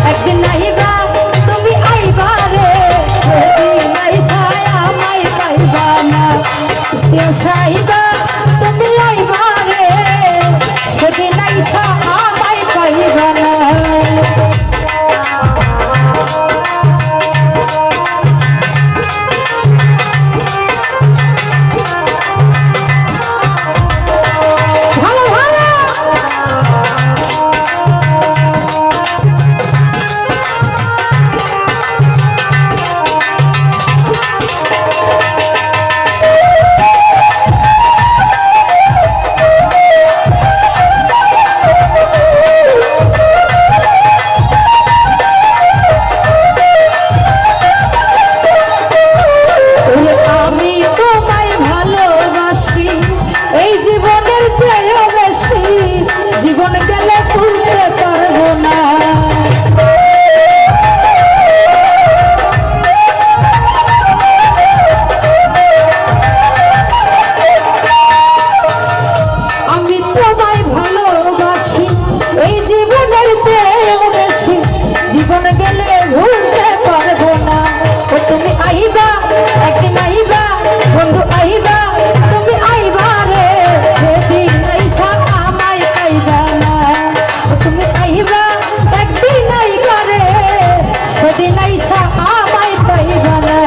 একদিন আইবা তুমি আইবা রে সেদিন আইসা আমায় পাইবা না আইবা তুমি আইবা রে সেদিন আইসা আমায় পাইবা না জীবন গেলে তুলতে পারবো না আমি তোমায় ভালোবাসি এই জীবনের চেয়েও বেশি জীবন গেলে ভুলতে পারবো না ও তুমি আইবা একদিন আইবা বন্ধু আইবা তুমি আইবা রে সেদিন আইসা আমায় পাইবা না ও তুমি আইবা একদিন আইবা রে সেদিন আইসা আমায় পাইবা না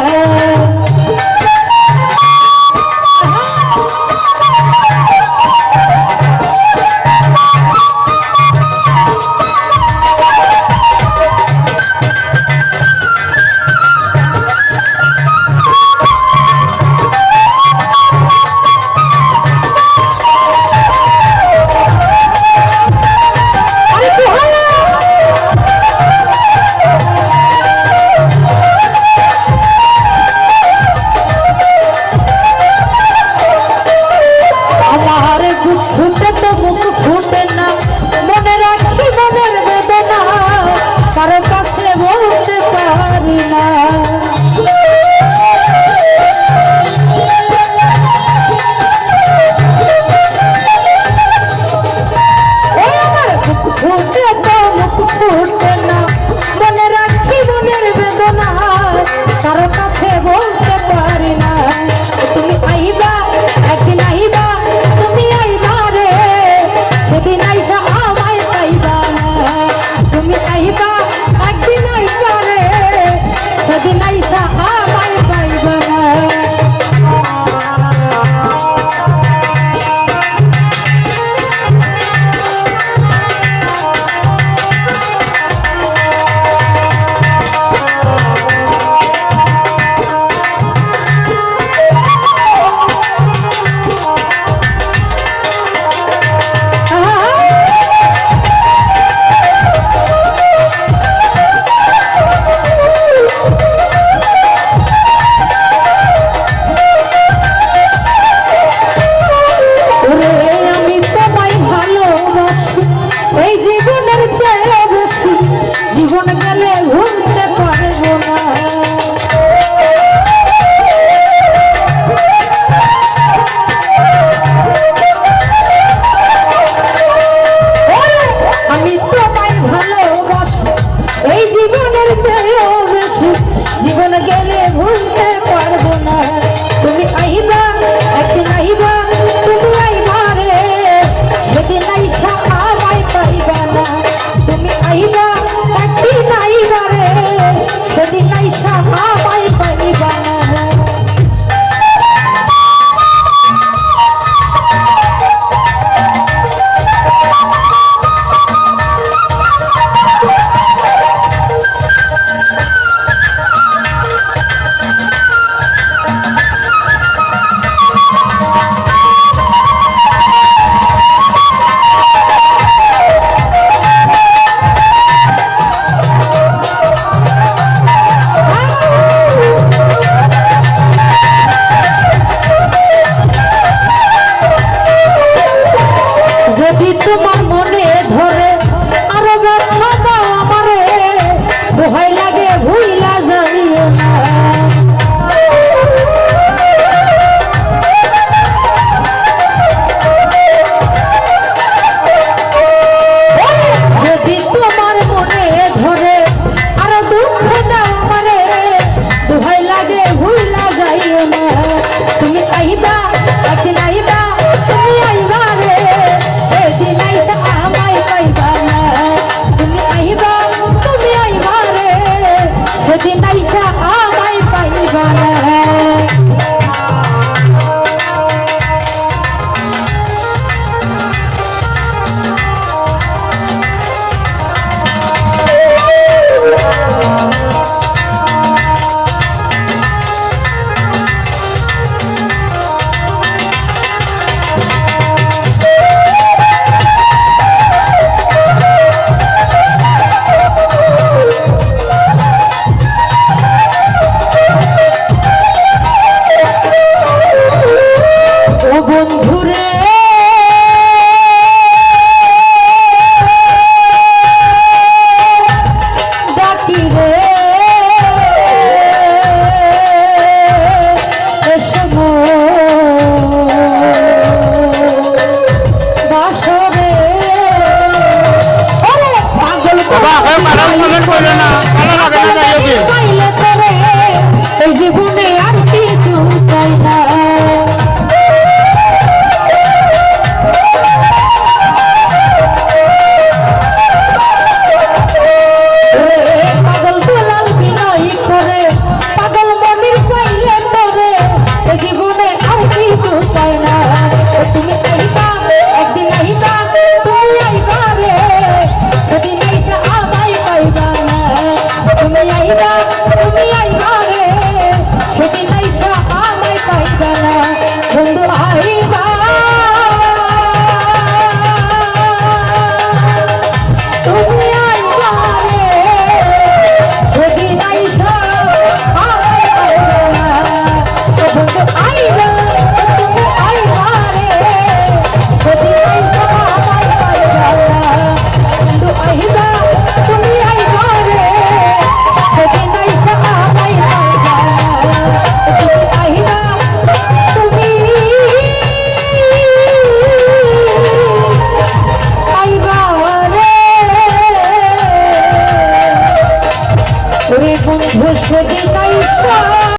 কারো কাছে বলতে পারি না তুমি আইবা একদিন আইবা তুমি আইবা রে সেদিন আইসা আমায় পাইবা না তুমি আইবা একদিন আইবা রে সেদিন আইসা আমায় পাইবা না বাবা খারাপ কমেন্ট করো না